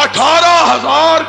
18,000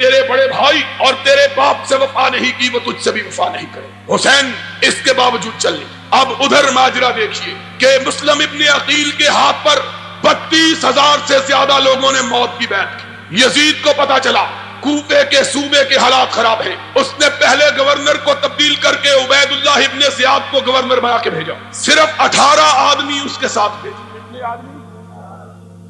تیرے بڑے بھائی اور تیرے باپ سے وفا نہیں کی وہ تجھ سے بھی وفا نہیں کرے. حسین اس کے باوجود چل لی. اب ادھر ماجرا دیکھیے کہ مسلم ابن عقیل کے ہاتھ پر 32,000 سے زیادہ لوگوں نے موت کی بیعت کی. یزید کو پتا چلا کوفے کے صوبے کے حالات خراب ہیں. اس نے پہلے گورنر کو تبدیل کر کے عبید اللہ ابن زیاد کو گورنر بنا کے بھیجا. صرف 18 آدمی اس کے ساتھ بھیجے. کتنے آدمی؟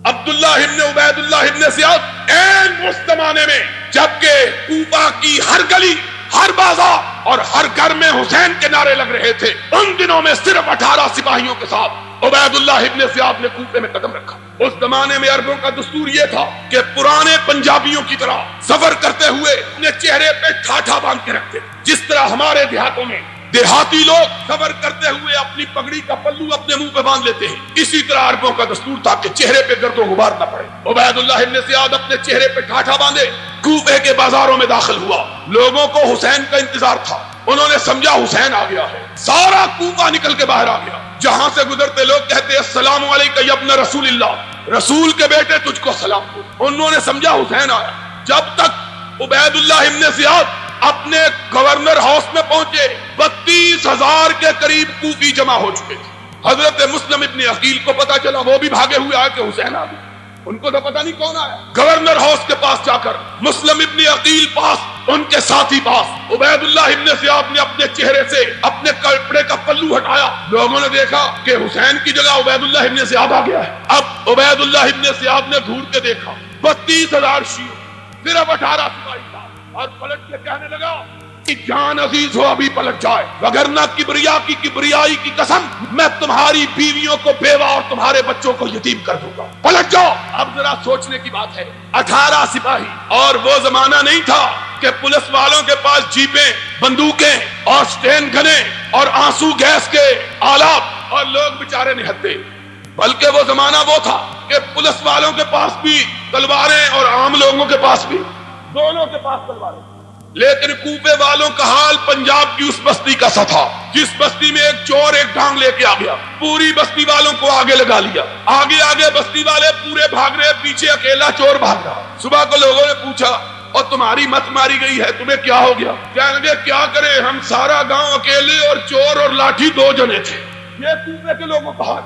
عبداللہ ابن عبید اللہ ابن زیاد این اس زمانے میں جبکہ کوفہ کی ہر گلی، ہر بازار اور ہر گھر میں حسین کے نعرے لگ رہے تھے، ان دنوں میں صرف 18 سپاہیوں کے ساتھ عبید اللہ ابن زیاد نے کوفے میں قدم رکھا. اس زمانے میں عربوں کا دستور یہ تھا کہ پرانے پنجابیوں کی طرح سفر کرتے ہوئے اپنے چہرے پہ ٹھاٹھا باندھ کے رکھتے، جس طرح ہمارے دیہاتوں میں دیہاتی لوگ سفر کرتے ہوئے اپنی پگڑی کا پلو اپنے منہ پہ باندھ لیتے ہیں. اسی طرح عربوں کا دستور تھا کہ چہرے پہ گرد و غبار نہ پڑے. عبید اللہ ابن زیاد اپنے چہرے پہ ٹھاٹھا باندھے کوفے کے بازاروں میں داخل ہوا. لوگوں کو حسین کا انتظار تھا. انہوں نے سمجھا حسین آ گیا ہے. سارا کوفہ نکل کے باہر آ گیا. جہاں سے گزرتے لوگ کہتے السلام علیکم یا ابن رسول اللہ، رسول کے بیٹے تجھ کو سلام دو. انہوں نے سمجھا حسین آیا. جب تک عبید اللہ ابن زیاد اپنے گورنر ہاؤس میں پہنچے 32,000 کے قریب کوفی جمع ہو چکے تھے. حضرت مسلم ابن عقیل کو پتا چلا، وہ بھی بھاگے ہوئے آئے کہ حسین آ گیا. ان کو تو پتا نہیں کون آیا. گورنر ہاؤس کے پاس جا کر مسلم ابن عقیل پاس، ان کے ساتھی پاس عبید اللہ ابن زیاد نے اپنے چہرے سے اپنے کپڑے کا پلو ہٹایا. لوگوں نے دیکھا کہ حسین کی جگہ عبید اللہ ابن زیاد آ گیا ہے. اب عبید اللہ ابن زیاد نے گھور کے دیکھا 32,000 شیعہ، صرف 18 سپاہی تھا، اور پلٹ کے کہنے لگا کہ جان عزیز ہو ابھی پلٹ جائے، وگرنہ کبریائی کی قسم میں تمہاری بیویوں کو بیوہ اور تمہارے بچوں کو یتیم کر دوں گا. پلٹ جاؤ. اب ذرا سوچنے کی بات ہے، 18 سپاہی، اور وہ زمانہ نہیں تھا کہ پولیس والوں کے پاس جیپیں، بندوقیں اور سٹین گنیں اور آنسو گیس کے آلات اور لوگ بیچارے نہتے، بلکہ وہ زمانہ وہ تھا کہ پولیس والوں کے پاس بھی تلواریں اور عام لوگوں کے پاس بھی، دونوں کے پاس تلواریں. لیکن کوفے والوں کا حال پنجاب کی اس بستی کا سا تھا جس بستی میں ایک چور ایک ڈانگ لے کے آ گیا، پوری بستی والوں کو آگے لگا لیا. آگے آگے بستی والے پورے بھاگ رہے، پیچھے اکیلا چور بھاگ رہا. صبح کو لوگوں نے پوچھا اور تمہاری مت ماری گئی ہے، تمہیں کیا ہو گیا؟ کہنے لگے کیا کریں، ہم سارا گاؤں اکیلے اور چور اور لاٹھی 2 جنے تھے. یہ کوفے کے لوگوں کا حال.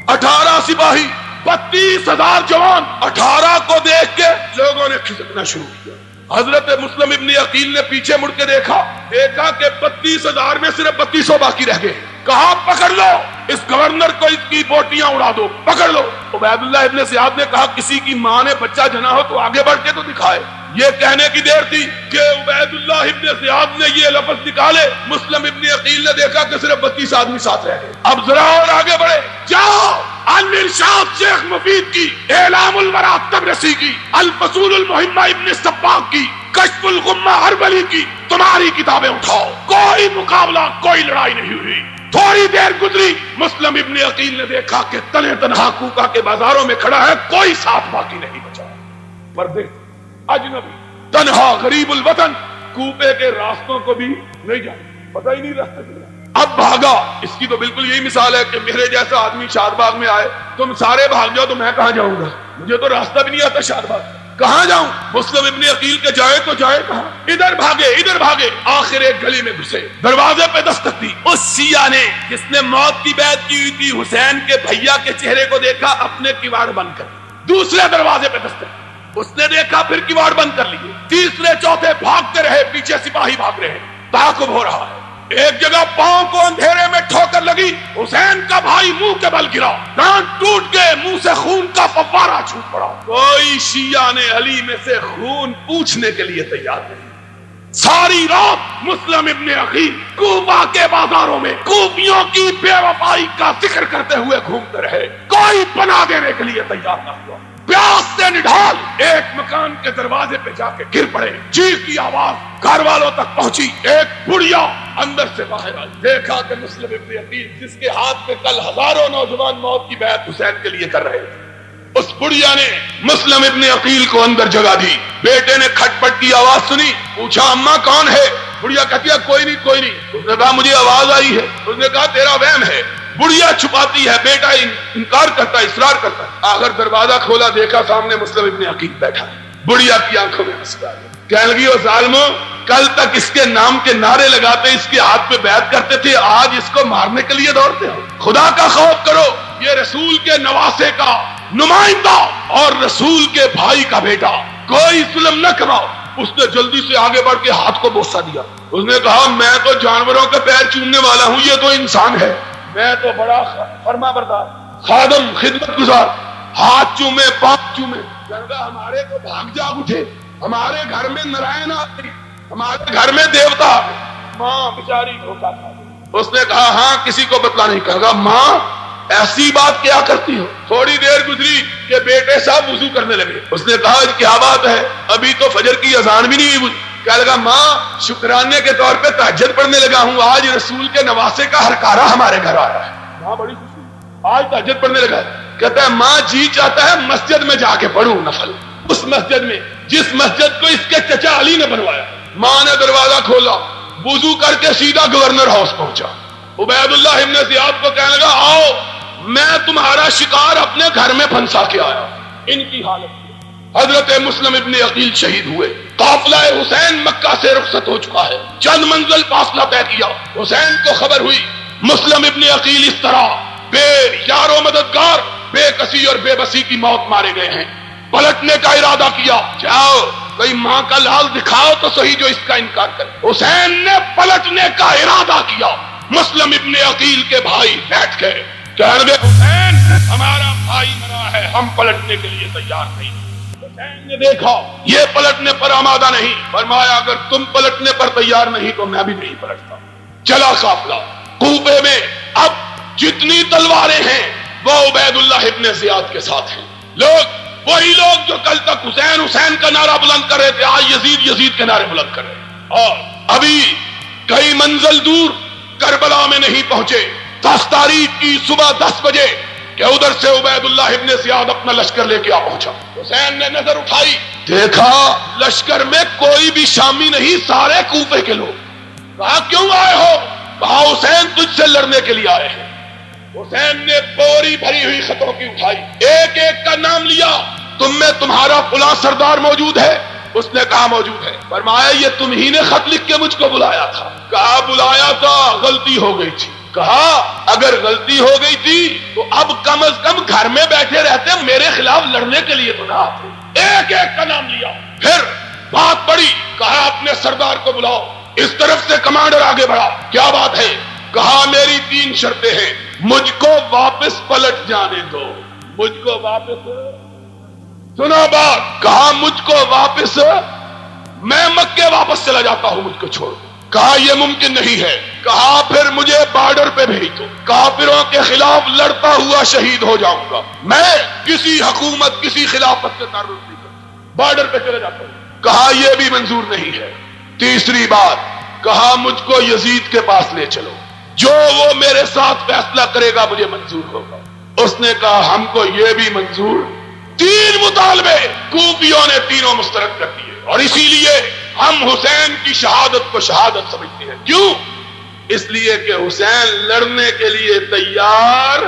18 سپاہی، 32,000 جوان. 18 کو دیکھ کے لوگوں نے کھسکنا شروع کیا. حضرت مسلم ابن عقیل نے پیچھے مڑ کے دیکھا کہ 32,000 میں صرف 3200 باقی رہ گئے. کہا پکڑ لو اس گورنر کو، اس کی بوٹیاں اڑا دو، پکڑ لو. عبید اللہ ابن زیاد نے کہا کسی کی ماں نے بچہ جنا ہو تو آگے بڑھ کے تو دکھائے. یہ کہنے کی دیر تھی کہ عبید اللہ ابن زیاد نے یہ لفظ نکالے. مسلم ابن عقیل نے دیکھا کہ صرف 32 آدمی ساتھ رہ گئے. اب ذرا اور آگے بڑھے. جاؤ الارشاد شیخ مفید کی، اعلام الورا تبرسی کی، الفصول المہمہ ابن سباق کی، کشف الغمہ اربلی کی، تمہاری کتابیں اٹھاؤ. کوئی مقابلہ، کوئی لڑائی نہیں ہوئی. تھوڑی دیر گزری، مسلم ابن عقیل نے دیکھا کہ تنہا تنہا کوفہ کے بازاروں میں کھڑا ہے، کوئی ساتھ باقی نہیں بچا. پردے، اجنبی، تنہا، غریب الوطن، کوفے کے راستوں کو بھی نہیں جانا، پتہ ہی نہیں راستے کیا. اب بھاگا. اس کی تو بالکل یہی مثال ہے کہ میرے جیسا آدمی شاد باغ میں آئے، تم سارے بھاگ جاؤ تو میں کہاں جاؤں گا؟ مجھے تو راستہ بھی نہیں آتا شاد باغ، کہاں جاؤں؟ مسلم ابن عقیل کے جائے تو جائے کہاں؟ ادھر بھاگے ادھر بھاگے، آخر ایک گلی میں گھسے. دروازے پہ دستک دی. اس شیعہ نے جس نے موت کی بیعت کی ہوئی تھی، حسین کے بھیا کے چہرے کو دیکھا، اپنے کیواڑ بند کر. دوسرے دروازے پہ دستک، اس نے دیکھا، پھر کیواڑ بند کر لیے. تیسرے چوتھے بھاگتے رہے، پیچھے سپاہی بھاگ رہے ہیں. تعاقب ہو رہا ہے. ایک جگہ پاؤں کو اندھیرے میں ٹھوکر لگی، حسین کا بھائی منہ کے بل گرا، دانت ٹوٹ گئے، منہ سے خون کا فوارہ چھوٹ پڑا. کوئی شیعہ نے علی میں سے خون پوچھنے کے لیے تیار نہیں. ساری رات مسلم ابن عقیل کوفہ کے بازاروں میں کوفیوں کی بے وفائی کا ذکر کرتے ہوئے گھومتے رہے. کوئی پناہ دینے کے لیے تیار نہ ہوا. پیاس سے نڈھال ایک مکان کے دروازے پہ جا کے گر پڑے. چیخ کی آواز گھر والوں تک پہنچی. ایک بڑھیا اندر سے باہر آئی. دیکھا کہ مسلم ابن عقیل جس کے ہاتھ میں کل ہزاروں نوجوان موت کی بیعت حسین کے لیے کر رہے تھے، اس بڑھیا نے مسلم ابن عقیل کو اندر جگہ دی. بیٹے نے کھٹ پٹ کی آواز سنی، پوچھا اماں کون ہے؟ بڑھیا کہتی ہے کوئی نہیں کوئی نہیں. اس نے کہا مجھے آواز آئی ہے. اس نے کہا تیرا وہم ہے. بڑھیا چھپاتی ہے، بیٹا انکار کرتا ہے، اصرار کرتا ہے. آخر دروازہ کھولا، دیکھا سامنے مسلم ابن عقیل بیٹھا ہے. بڑھیا کی آنکھوں میں آنسو آ گئے. کہنے لگی او ظالمو، کل تک اس کے نام کے نعرے لگاتے، اس کے ہاتھ پہ بیعت کرتے تھے، آج اس کو مارنے کے لیے دوڑتے ہو. خدا کا خوف کرو، یہ رسول کے نواسے کا نمائندہ اور رسول کے بھائی کا بیٹا، کوئی ظلم نہ کراؤ. اس نے جلدی سے آگے بڑھ کے ہاتھ کو بوسہ دیا. اس نے کہا میں تو جانوروں کے پیر چومنے والا ہوں، یہ تو انسان ہے. میں تو بڑا فرما بردار خادم، خدمت گزار، ہاتھ چومے پاؤں چومے. ہمارے کو بھاگ جاگ اٹھے، ہمارے گھر میں نارائن آتے، ہمارے گھر میں دیوتا آتے. ماں بیچاری دھوکا کھا گئی. اس نے کہا ہاں کسی کو بتلا نہیں. کہا ماں ایسی بات کیا کرتی ہو؟ تھوڑی دیر گزری کہ بیٹے صاحب وضو کرنے لگے. اس نے کہا کیا بات ہے؟ ابھی تو فجر کی اذان بھی نہیں ہوئی. کہنے لگا ماں شکرانے کے طور پہ تہجد پڑھنے لگا ہوں، آج رسول کے نواسے کا ہرکارہ ہمارے گھر آیا ہے. ماں بڑی خوشی، آج تہجد پڑھنے لگا. کہتا ہے ماں جی چاہتا ہے مسجد میں جا کے پڑھوں نفل، اس مسجد میں جس مسجد کو اس کے چچا علی نے بنوایا. ماں نے دروازہ کھولا، وضو کر کے سیدھا گورنر ہاؤس پہنچا. عبید اللہ ابن زیاد کو کہنے لگا آؤ میں تمہارا شکار اپنے گھر میں پھنسا کے آیا. ان کی حالت حضرت مسلم ابن عقیل شہید ہوئے. قافلہ حسین مکہ سے رخصت ہو چکا ہے، چند منزل فاصلہ طے کیا. حسین کو خبر ہوئی مسلم ابن عقیل اس طرح بے یار و مددگار، بے کسی اور بے بسی کی موت مارے گئے ہیں. پلٹنے کا ارادہ کیا. جاؤ کوئی ماں کا لال دکھاؤ تو صحیح جو اس کا انکار کرے. حسین نے پلٹنے کا ارادہ کیا. مسلم ابن عقیل کے بھائی بیٹھ گئے. کہنے لگے حسین ہمارا بھائی مرا ہے، ہم پلٹنے کے لیے تیار نہیں. حسین نے دیکھا یہ پلٹنے پر آمادہ نہیں. فرمایا اگر تم پلٹنے پر تیار نہیں تو میں بھی نہیں پلٹتا. چلا قافلہ کوفے میں. اب جتنی تلواریں ہیں وہ عبید اللہ ابن زیاد کے ساتھ ہیں. لوگ وہی لوگ جو کل تک حسین حسین کا نعرہ بلند کر رہے تھے، آج یزید یزید کے نعرے بلند کر رہے ہیں. اور ابھی کئی منزل دور کربلا میں نہیں پہنچے. 10 تاریخ کی صبح 10 بجے کہ ادھر سے عبید اللہ ابن زیاد اپنا لشکر لے کے آ پہنچا. حسین نے نظر اٹھائی، دیکھا لشکر میں کوئی بھی شامی نہیں، سارے کوفے کے لوگ. کہا کیوں آئے ہو؟ کہا حسین تجھ سے لڑنے کے لیے آئے ہیں. حسین نے بوری بھری ہوئی خطوں کی اٹھائی، ایک ایک کا نام لیا. تم میں تمہارا فلاں سردار موجود ہے؟ اس نے کہا موجود ہے. فرمایا یہ تم ہی نے خط لکھ کے مجھ کو بلایا تھا؟ کہا بلایا تھا، غلطی ہو گئی تھی. کہا اگر غلطی ہو گئی تھی تو اب کم از کم گھر میں بیٹھے رہتے، میرے خلاف لڑنے کے لیے تو نہ آتے. ایک ایک کا نام لیا. پھر بات بڑی. کہا اپنے سردار کو بلاؤ. اس طرف سے کمانڈر آگے بڑھا. کیا بات ہے؟ کہا میری 3 شرطیں ہیں. مجھ کو واپس پلٹ جانے دو. مجھ کو واپس، سنا بات. کہا مجھ کو واپس، میں مکے واپس چلا جاتا ہوں، مجھ کو چھوڑ. کہا یہ ممکن نہیں ہے. کہا پھر مجھے بارڈر پہ بھیج دو، کافروں کے خلاف لڑتا ہوا شہید ہو جاؤں گا. میں کسی حکومت کسی خلافت سے تعلق نہیں کرتا، بارڈر پہ چلے جاتا ہوں. کہا یہ بھی منظور نہیں ہے. تیسری بات. کہا مجھ کو یزید کے پاس لے چلو، جو وہ میرے ساتھ فیصلہ کرے گا مجھے منظور ہوگا. اس نے کہا ہم کو یہ بھی منظور. 3 مطالبے کوفیوں نے تینوں مسترد کر دیے. اور اسی لیے ہم حسین کی شہادت کو شہادت سمجھتے ہیں. کیوں؟ اس لیے کہ حسین لڑنے کے لیے تیار